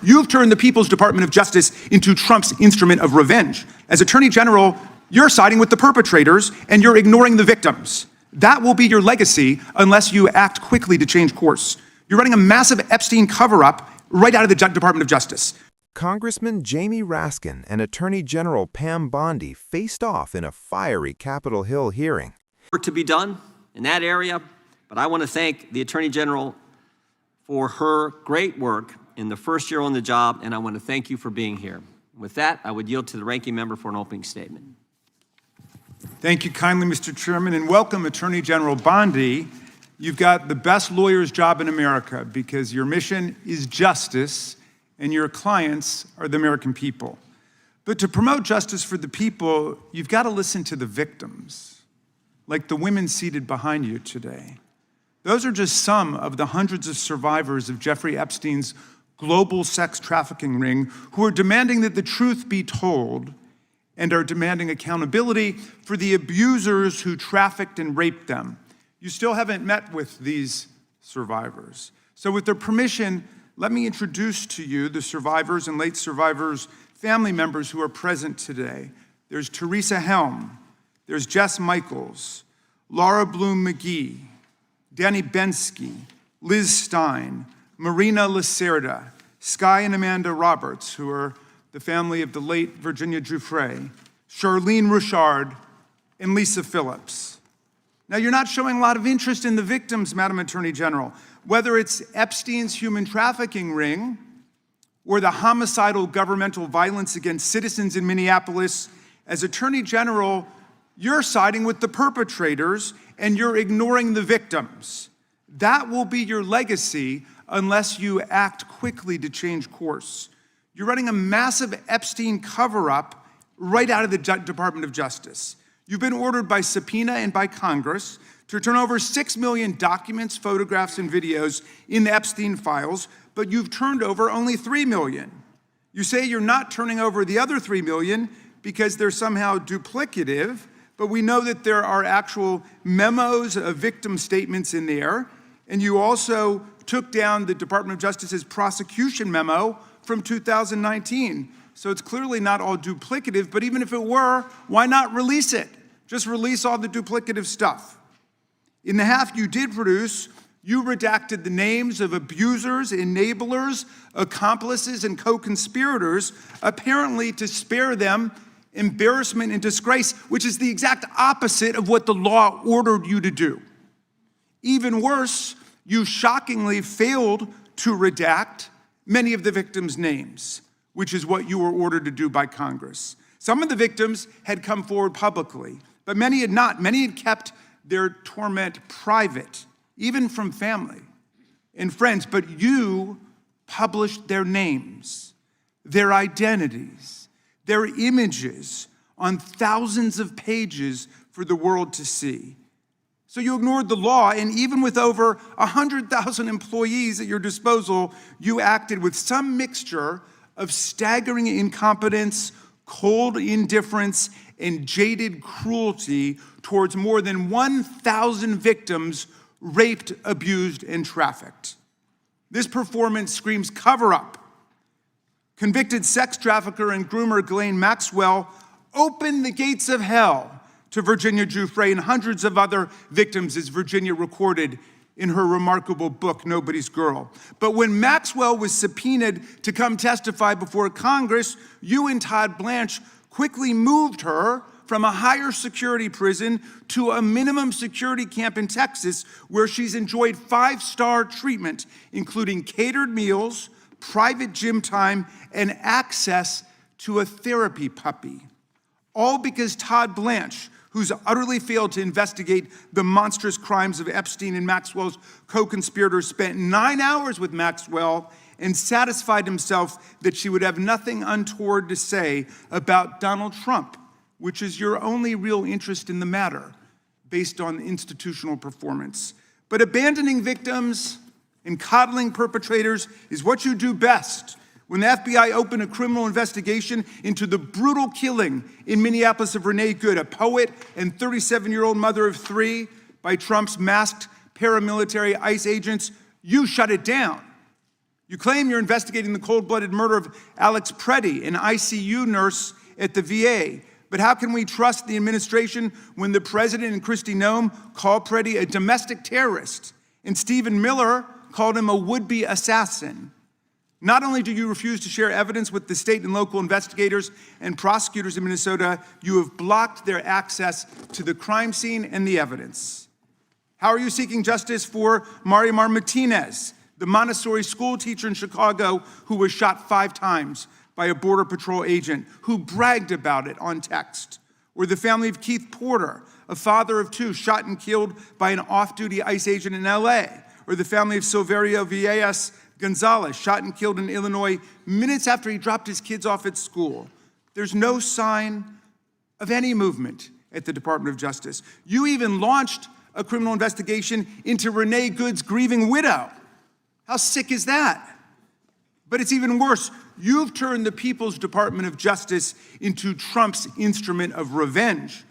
You've turned the People's Department of Justice into Trump's instrument of revenge. As Attorney General, you're siding with the perpetrators and you're ignoring the victims. That will be your legacy unless you act quickly to change course. You're running a massive Epstein cover-up right out of the Department of Justice. Congressman Jamie Raskin and Attorney General Pam Bondi faced off in a fiery Capitol Hill hearing. Work to be done in that area, but I want to thank the Attorney General for her great work in the first year on the job, and I want to thank you for being here. With that, I would yield to the ranking member for an opening statement. Thank you kindly, Mr. Chairman, and welcome, Attorney General Bondi. You've got the best lawyer's job in America because your mission is justice and your clients are the American people. But to promote justice for the people, you've got to listen to the victims, like the women seated behind you today. Those are just some of the hundreds of survivors of Jeffrey Epstein's global sex trafficking ring who are demanding that the truth be told and are demanding accountability for the abusers who trafficked and raped them. You still haven't met with these survivors. So with their permission, let me introduce to you the survivors and late survivors' family members who are present today. There's Teresa Helm, there's Jess Michaels, Laura Bloom McGee, Danny Bensky, Liz Stein, Marina Lacerda, Sky and Amanda Roberts, who are the family of the late Virginia Giuffre, Charlene Richard, and Lisa Phillips. Now, you're not showing a lot of interest in the victims, Madam Attorney General, whether it's Epstein's human trafficking ring or the homicidal governmental violence against citizens in Minneapolis. As Attorney General, you're siding with the perpetrators and you're ignoring the victims. That will be your legacy unless you act quickly to change course. You're running a massive Epstein cover-up right out of the Department of Justice. You've been ordered by subpoena and by Congress to turn over 6 million documents, photographs, and videos in the Epstein files, but you've turned over only 3 million. You say you're not turning over the other 3 million because they're somehow duplicative, but we know that there are actual memos of victim statements in there, and you also took down the Department of Justice's prosecution memo from 2019. So it's clearly not all duplicative, but even if it were, why not release it? Just release all the duplicative stuff. In the half you did produce, you redacted the names of abusers, enablers, accomplices, and co-conspirators, apparently to spare them embarrassment and disgrace, which is the exact opposite of what the law ordered you to do. Even worse, you shockingly failed to redact many of the victims' names, which is what you were ordered to do by Congress. Some of the victims had come forward publicly, but many had not. Many had kept their torment private, even from family and friends, but you published their names, their identities, their images on thousands of pages for the world to see. So you ignored the law, and even with over 100,000 employees at your disposal, you acted with some mixture of staggering incompetence, cold indifference, and jaded cruelty towards more than 1,000 victims raped, abused, and trafficked. This performance screams cover-up. Convicted sex trafficker and groomer Ghislaine Maxwell opened the gates of hell to Virginia Giuffre and hundreds of other victims, as Virginia recorded in her remarkable book, Nobody's Girl. But when Maxwell was subpoenaed to come testify before Congress, you and Todd Blanche quickly moved her from a higher security prison to a minimum security camp in Texas, where she's enjoyed 5-star treatment, including catered meals, private gym time, and access to a therapy puppy. All because Todd Blanche, who's utterly failed to investigate the monstrous crimes of Epstein and Maxwell's co-conspirators, spent 9 hours with Maxwell and satisfied himself that she would have nothing untoward to say about Donald Trump, which is your only real interest in the matter, based on institutional performance. But abandoning victims and coddling perpetrators is what you do best. When the FBI opened a criminal investigation into the brutal killing in Minneapolis of Renee Good, a poet and 37-year-old mother of 3, by Trump's masked paramilitary ICE agents, you shut it down. You claim you're investigating the cold-blooded murder of Alex Preddy, an ICU nurse at the VA. But how can we trust the administration when the president and Kristi Noem call Preddy a domestic terrorist and Stephen Miller called him a would-be assassin? Not only do you refuse to share evidence with the state and local investigators and prosecutors in Minnesota, you have blocked their access to the crime scene and the evidence. How are you seeking justice for Marimar Martinez, the Montessori school teacher in Chicago who was shot 5 times by a Border Patrol agent who bragged about it on text? Or the family of Keith Porter, a father of 2 shot and killed by an off-duty ICE agent in LA? Or the family of Silverio Villegas Gonzalez, shot and killed in Illinois minutes after he dropped his kids off at school? There's no sign of any movement at the Department of Justice. You even launched a criminal investigation into Renee Good's grieving widow. How sick is that? But it's even worse. You've turned the People's Department of Justice into Trump's instrument of revenge.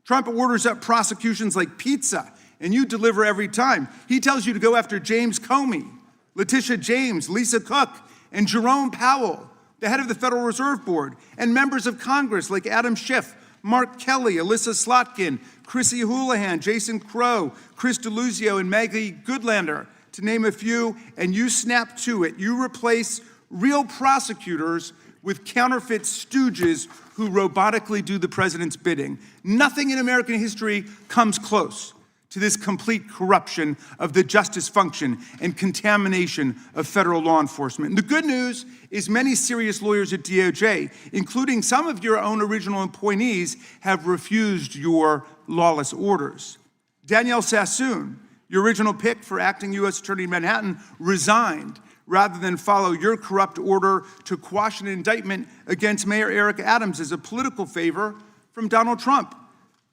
Trump orders up prosecutions like pizza, and you deliver every time. He tells you to go after James Comey, Letitia James, Lisa Cook, and Jerome Powell, the head of the Federal Reserve Board, and members of Congress like Adam Schiff, Mark Kelly, Alyssa Slotkin, Chrissy Houlihan, Jason Crow, Chris DeLuzio, and Maggie Goodlander, to name a few, and you snap to it. You replace real prosecutors with counterfeit stooges who robotically do the president's bidding. Nothing in American history comes close to this complete corruption of the justice function and contamination of federal law enforcement. And the good news is many serious lawyers at DOJ, including some of your own original appointees, have refused your lawless orders. Danielle Sassoon, your original pick for acting U.S. Attorney in Manhattan, resigned rather than follow your corrupt order to quash an indictment against Mayor Eric Adams as a political favor from Donald Trump.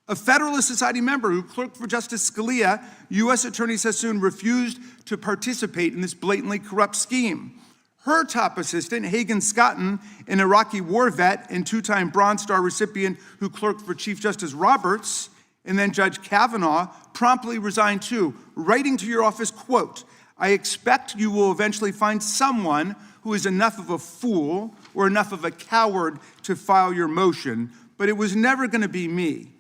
A Federalist Society member who clerked for Justice Scalia, U.S. Attorney Sassoon refused to participate in this blatantly corrupt scheme. Her top assistant, Hagen Scotton, an Iraqi war vet and 2-time Bronze Star recipient who clerked for Chief Justice Roberts, and then Judge Kavanaugh, promptly resigned too, writing to your office, quote, "I expect you will eventually find someone who is enough of a fool or enough of a coward to file your motion, but it was never going to be me."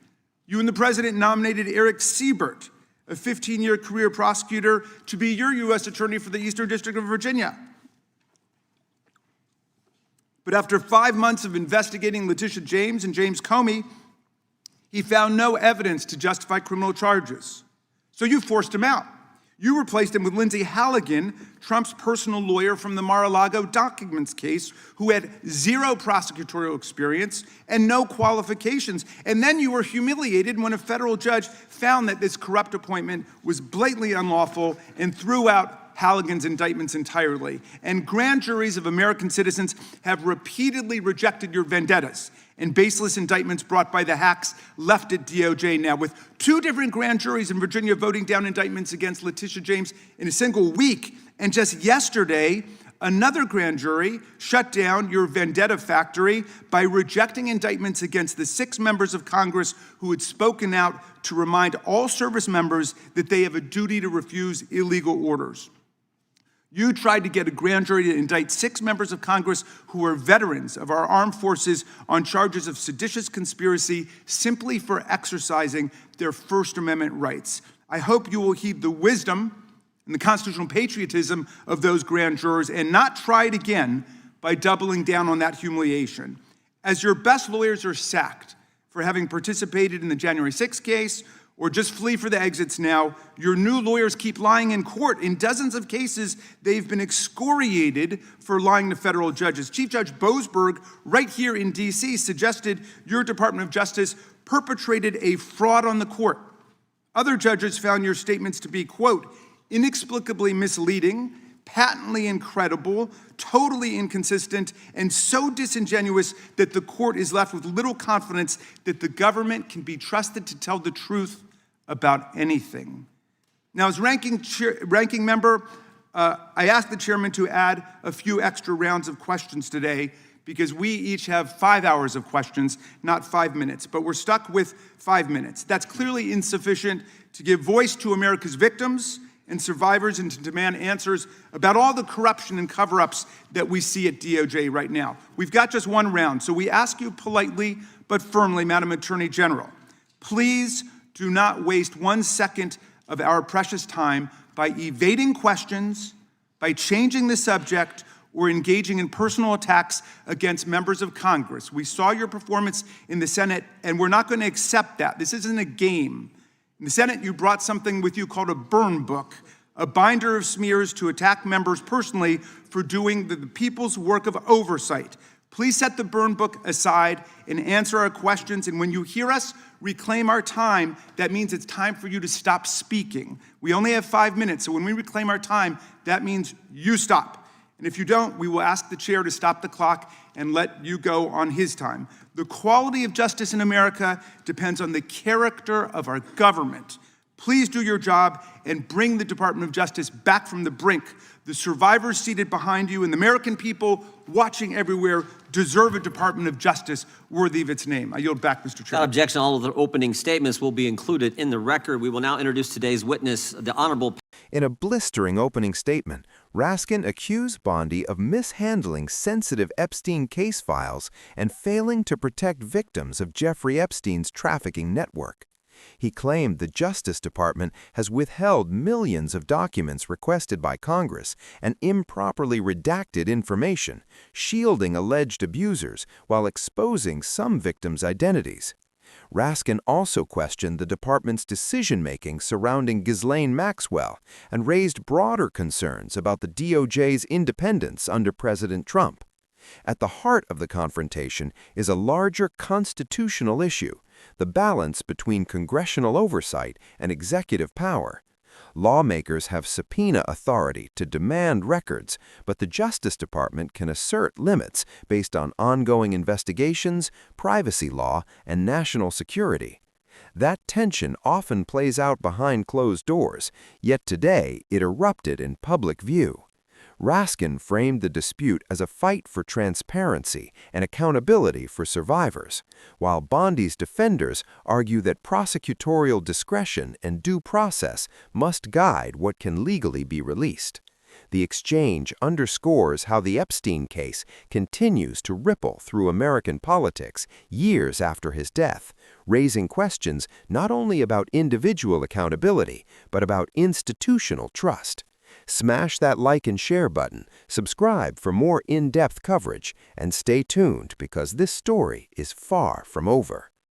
You and the president nominated Eric Siebert, a 15-year career prosecutor, to be your U.S. attorney for the Eastern District of Virginia. But after 5 months of investigating Letitia James and James Comey, he found no evidence to justify criminal charges. So you forced him out. You replaced him with Lindsay Halligan, Trump's personal lawyer from the Mar-a-Lago documents case, who had 0 prosecutorial experience and no qualifications. And then you were humiliated when a federal judge found that this corrupt appointment was blatantly unlawful and threw out Halligan's indictments entirely. And grand juries of American citizens have repeatedly rejected your vendettas and baseless indictments brought by the hacks left at DOJ now, with 2 different grand juries in Virginia voting down indictments against Letitia James in a single week. And just yesterday, another grand jury shut down your vendetta factory by rejecting indictments against the 6 members of Congress who had spoken out to remind all service members that they have a duty to refuse illegal orders. You tried to get a grand jury to indict 6 members of Congress who are veterans of our armed forces on charges of seditious conspiracy simply for exercising their First Amendment rights. I hope you will heed the wisdom and the constitutional patriotism of those grand jurors and not try it again by doubling down on that humiliation. As your best lawyers are sacked for having participated in the January 6th case or just flee for the exits now, your new lawyers keep lying in court. In dozens of cases, they've been excoriated for lying to federal judges. Chief Judge Boasberg, right here in D.C., suggested your Department of Justice perpetrated a fraud on the court. Other judges found your statements to be, quote, inexplicably misleading, patently incredible, totally inconsistent, and so disingenuous that the court is left with little confidence that the government can be trusted to tell the truth about anything. Now, as ranking member, I asked the chairman to add a few extra rounds of questions today because we each have 5 hours of questions, not 5 minutes, but we're stuck with 5 minutes. That's clearly insufficient to give voice to America's victims and survivors and to demand answers about all the corruption and cover-ups that we see at DOJ right now. We've got just one round, so we ask you politely but firmly, Madam Attorney General, please do not waste 1 second of our precious time by evading questions, by changing the subject, or engaging in personal attacks against members of Congress. We saw your performance in the Senate, and we're not going to accept that. This isn't a game. In the Senate, you brought something with you called a burn book, a binder of smears to attack members personally for doing the people's work of oversight. Please set the burn book aside and answer our questions. And when you hear us reclaim our time, that means it's time for you to stop speaking. We only have 5 minutes, so when we reclaim our time, that means you stop. And if you don't, we will ask the chair to stop the clock and let you go on his time. The quality of justice in America depends on the character of our government. Please do your job and bring the Department of Justice back from the brink. The survivors seated behind you and the American people watching everywhere deserve a Department of Justice worthy of its name. I yield back, Mr. Chairman. Without objection, all of the opening statements will be included in the record. We will now introduce today's witness, the Honorable. In a blistering opening statement, Raskin accused Bondi of mishandling sensitive Epstein case files and failing to protect victims of Jeffrey Epstein's trafficking network. He claimed the Justice Department has withheld millions of documents requested by Congress and improperly redacted information, shielding alleged abusers while exposing some victims' identities. Raskin also questioned the department's decision-making surrounding Ghislaine Maxwell and raised broader concerns about the DOJ's independence under President Trump. At the heart of the confrontation is a larger constitutional issue, the balance between congressional oversight and executive power. Lawmakers have subpoena authority to demand records, but the Justice Department can assert limits based on ongoing investigations, privacy law, and national security. That tension often plays out behind closed doors, yet today it erupted in public view. Raskin framed the dispute as a fight for transparency and accountability for survivors, while Bondi's defenders argue that prosecutorial discretion and due process must guide what can legally be released. The exchange underscores how the Epstein case continues to ripple through American politics years after his death, raising questions not only about individual accountability, but about institutional trust. Smash that like and share button, subscribe for more in-depth coverage, and stay tuned because this story is far from over.